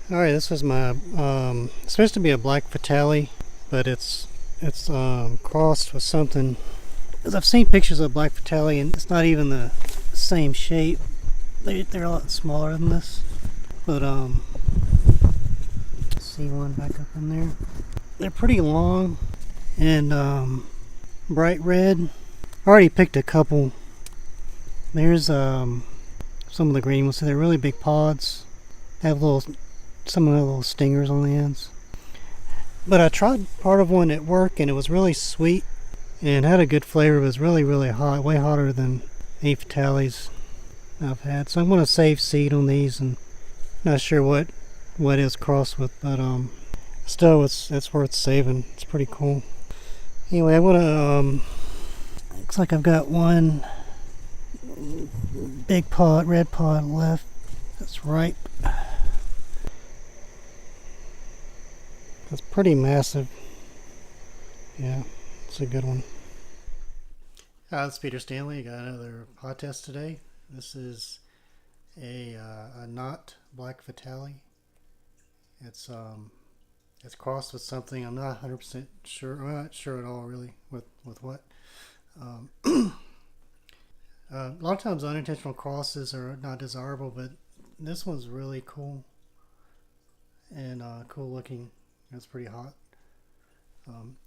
Alright, this was my it's supposed to be a Black Fatalii, but it's crossed with something. Because I've seen pictures of Black Fatalii and it's not even the same shape. They're a lot smaller than this. But see one back up in there. They're pretty long and bright red. I already picked a couple. There's some of the green ones. So they're really big pods. Have some of the little stingers on the ends. But I tried part of one at work and it was really sweet and had a good flavor. It was really hot, way hotter than any Fatalis I've had. So I'm going to save seed on these, and not sure what is crossed with, but still it's worth saving. It's pretty cool. Anyway, I'm gonna looks like I've got one big pod, red pod left. That's ripe. That's pretty massive. Yeah, it's a good one. This is Peter Stanley. Got another pod test today. This is a not Black Fatalii. It's crossed with something. I'm not 100% sure. I'm not sure at all, really, with what. Um, a lot of times unintentional crosses are not desirable, but this one's really cool and cool looking. It's pretty hot.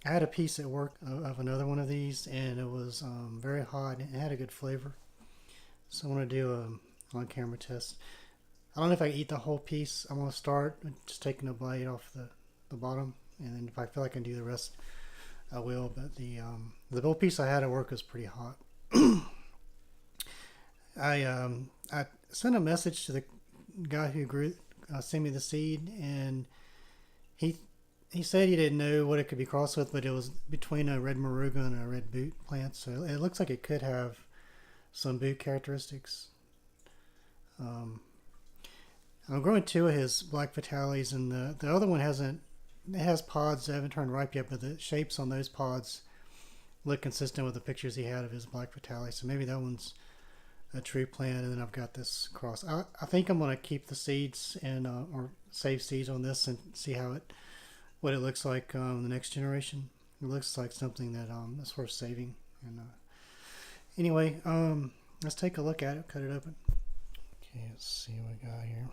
I had a piece at work of another one of these, and it was very hot and it had a good flavor. So I want to do a on-camera test. I don't know if I can eat the whole piece. I want to start with just taking a bite off the bottom, and then if I feel like I can do the rest, I will. But the whole piece I had at work was pretty hot. I sent a message to the guy who sent me the seed, and he said he didn't know what it could be crossed with, but it was between a red moruga and a red boot plant, so it looks like it could have some boot characteristics. Um, I'm growing two of his Black Fatalis, and the other one hasn't. It has pods that haven't turned ripe yet, but the shapes on those pods look consistent with the pictures he had of his Black Fatalii. So maybe that one's a true plant, and then I've got this cross. I think I'm going to keep the seeds and or save seeds on this and see what it looks like the next generation. It looks like something that's worth saving. And anyway, let's take a look at it. Cut it open. Okay, let's see what we got here.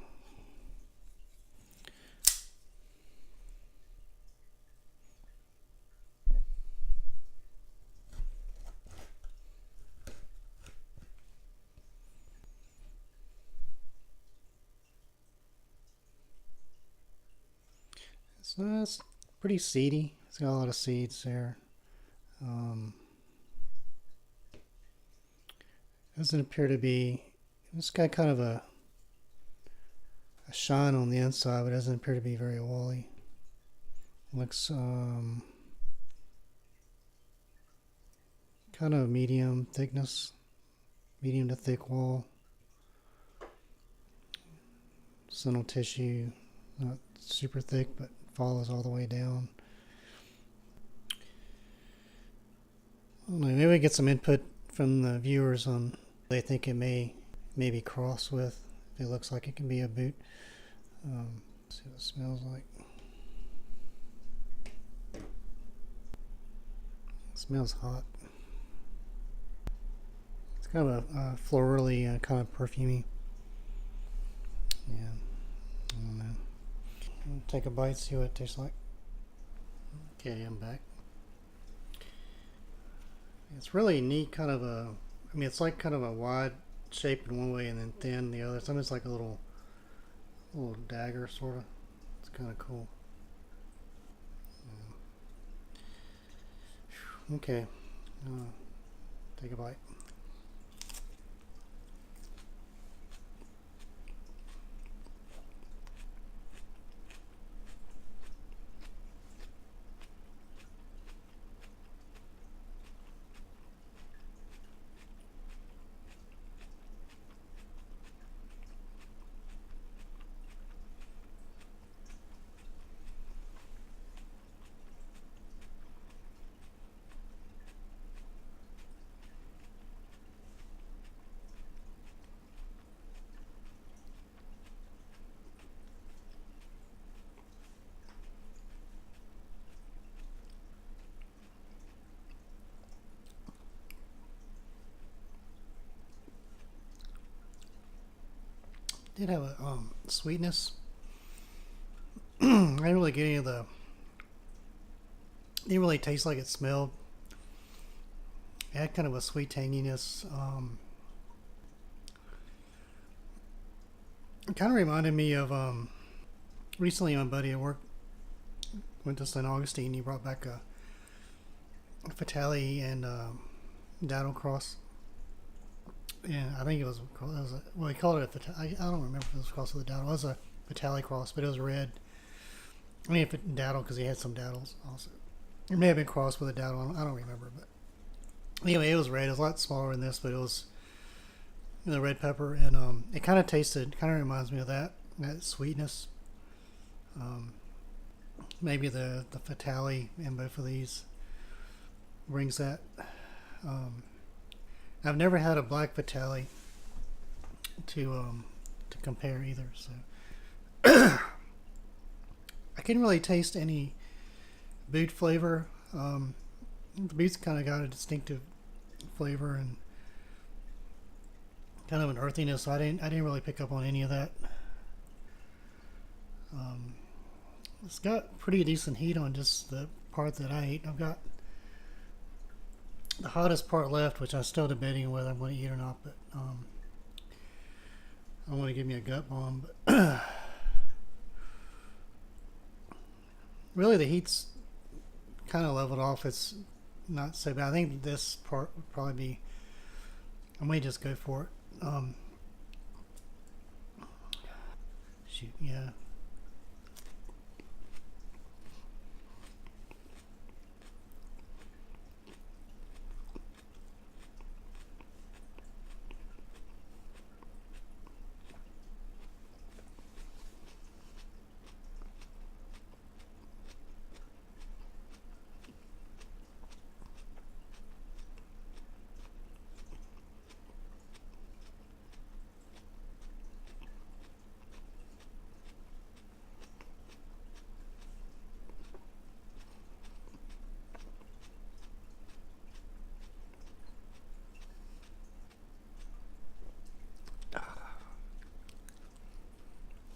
So it's pretty seedy. It's got a lot of seeds there. Um, doesn't appear to be. It's got kind of a shine on the inside, but it doesn't appear to be very woolly. It looks kind of medium thickness, medium to thick wall. Sentinel tissue, not super thick, but follows all the way down. I don't know, maybe we get some input from the viewers on they think it may be crossed with. It looks like it can be a boot. See what it smells like. It smells hot. It's kind of a florally, kind of perfumey. Yeah, I don't know. I'll take a bite, see what it tastes like. Okay, I'm back. It's really neat, kind of it's like kind of a wide shape in one way and then thin the other. It's almost like a little dagger, sort of. It's kind of cool. Okay, take a bite. did have a sweetness. I didn't really get any of the. It didn't really taste like it smelled. It had kind of a sweet tanginess. It kind of reminded me of recently my buddy at work went to St. Augustine. He brought back a Fatalii and Daddle cross, and I think it was well, he called it a Fatalii. I don't remember if it was cross with the Daddle. It was a Fatalii cross, but it was red. I mean, if it Daddle, because he had some Daddles also. It may have been crossed with a Daddle. I don't remember, but anyway, it was red. It was a lot smaller than this, but it was red pepper, and it kind of reminds me of that sweetness. Maybe the Fatalii in both of these brings that. I've never had a Black Fatalii to compare either, so I can't really taste any boot flavor. The boot's kind of got a distinctive flavor and kind of an earthiness. So I didn't really pick up on any of that. It's got pretty decent heat on just the part that I ate. I've got the hottest part left, which I'm still debating whether I'm going to eat or not. But I don't want to give me a gut bomb. But really, the heat's kind of leveled off. It's not so bad. I think this part would probably be. I may just go for it. Shoot, yeah.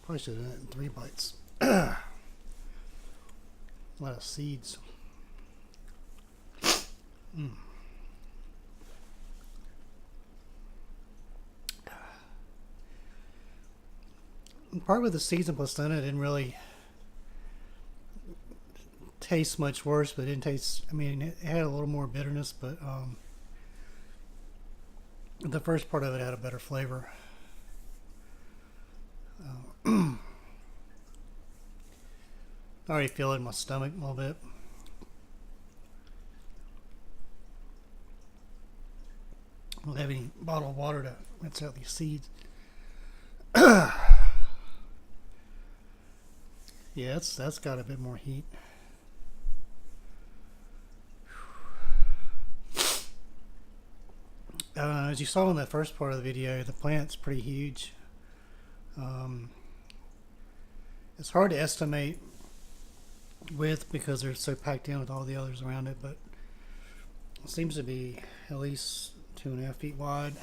Probably should have done it in 3 bites. A lot of seeds. Part with the seeds and placenta didn't really taste much worse, but it didn't taste. I mean, it had a little more bitterness, but the first part of it had a better flavor. I already feel it in my stomach a little bit. I don't have any bottled water to rinse out these seeds. Yeah, that's got a bit more heat. As you saw in that first part of the video, the plant's pretty huge. It's hard to estimate width because they're so packed in with all the others around it, but it seems to be at least 2.5 feet wide,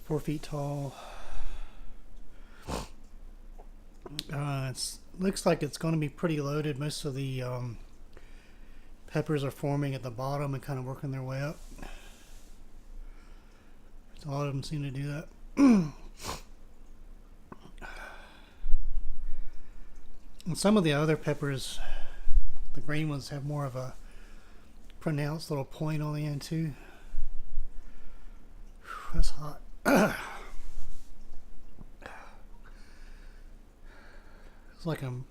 4 feet tall. It looks like it's going to be pretty loaded. Most of the peppers are forming at the bottom and kind of working their way up. A lot of them seem to do that. And some of the other peppers, the green ones, have more of a pronounced little point on the end too. That's hot. It's like I'm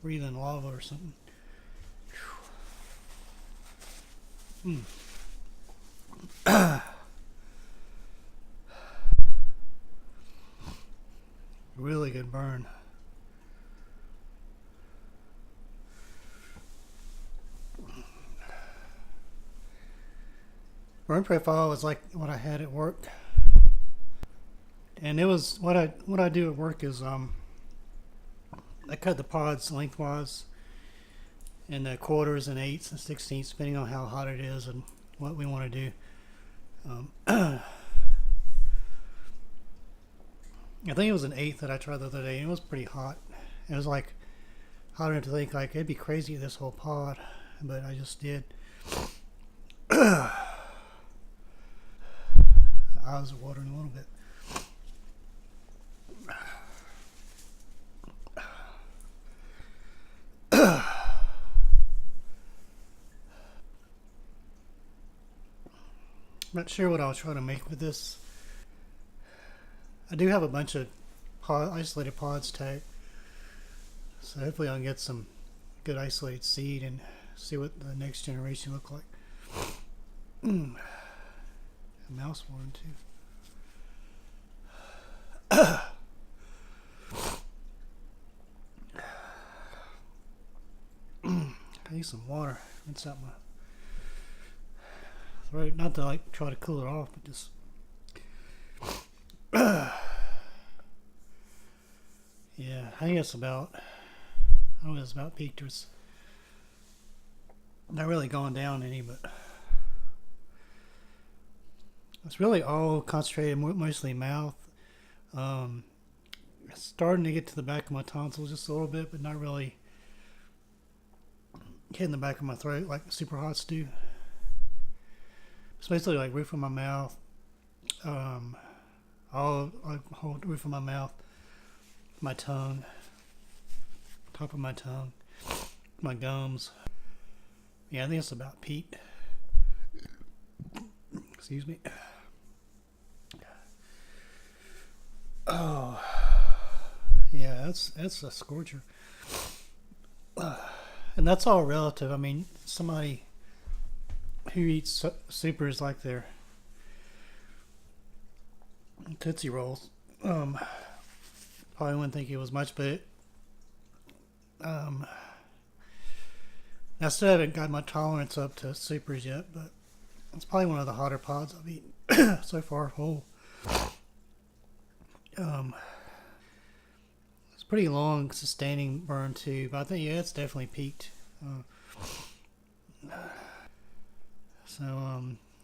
breathing lava or something. Really good burn. Burn profile was like what I had at work, and it was what I do at work is I cut the pods lengthwise in the quarters and eighths and sixteenths, depending on how hot it is and what we want to do. I think it was an 8 that I tried the other day, and it was pretty hot. It was like hot enough to think like it'd be crazy this whole pod, but I just did. Eyes are watering a little bit. I'm not sure what I'll try to make with this. I do have a bunch of isolated pods tagged, so hopefully I'll get some good isolated seed and see what the next generation look like. A mouse one too. I need some water. Rinse out my throat. Not to like try to cool it off, but just yeah. I think it's about. I don't know. It's about peaked. It's not really going down any, but it's really all concentrated, mostly mouth. It's starting to get to the back of my tonsils just a little bit, but not really hitting the back of my throat like super hots do. It's basically like roof of my mouth, all whole roof of my mouth, my tongue, top of my tongue, my gums. Yeah, I think it's about peaked. Excuse me. Oh, yeah, that's a scorcher. And that's all relative. I mean, somebody who eats supers like their Tootsie Rolls probably wouldn't think it was much, but I still haven't got my tolerance up to supers yet, but it's probably one of the hotter pods I've eaten so far whole. It's pretty long, sustaining burn too, but I think yeah, it's definitely peaked.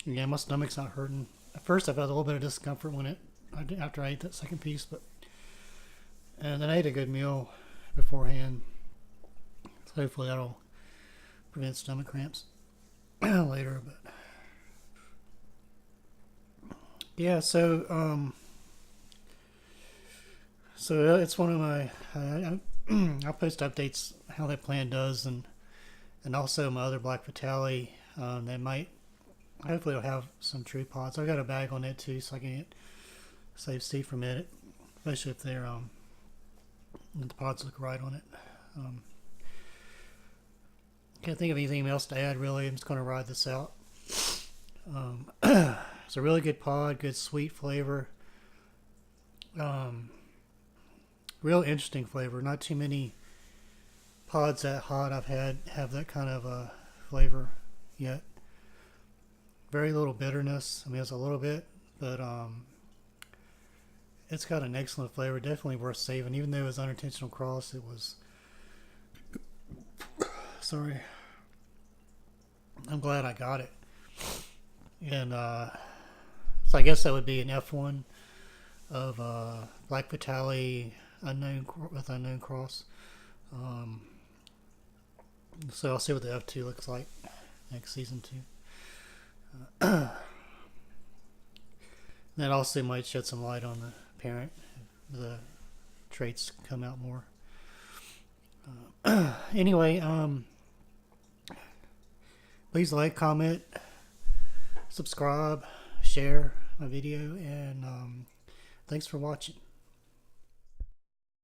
Yeah, my stomach's not hurting. At first, I felt a little bit of discomfort after I ate that second piece, and then I ate a good meal beforehand. So hopefully that'll prevent stomach cramps later. But yeah, so it's one of my. I'll post updates how that plan does, and also my other Black Fatalii. They might. Hopefully, it'll have some true pods. I got a bag on it too, so I can save seed from it, especially if they're if the pods look right on it. Can't think of anything else to add really. I'm just going to ride this out. It's a really good pod, good sweet flavor. Real interesting flavor. Not too many pods that hot I've had have that kind of flavor yet. Very little bitterness. I mean, it's a little bit, but it's got an excellent flavor. Definitely worth saving. Even though it was unintentional cross, it was. Sorry. I'm glad I got it. And so I guess that would be an F1 of Black Fatalii with unknown cross. So I'll see what the F2 looks like next season too. That also might shed some light on the parent if the traits come out more. Anyway, please like, comment, subscribe, share my video, and thanks for watching.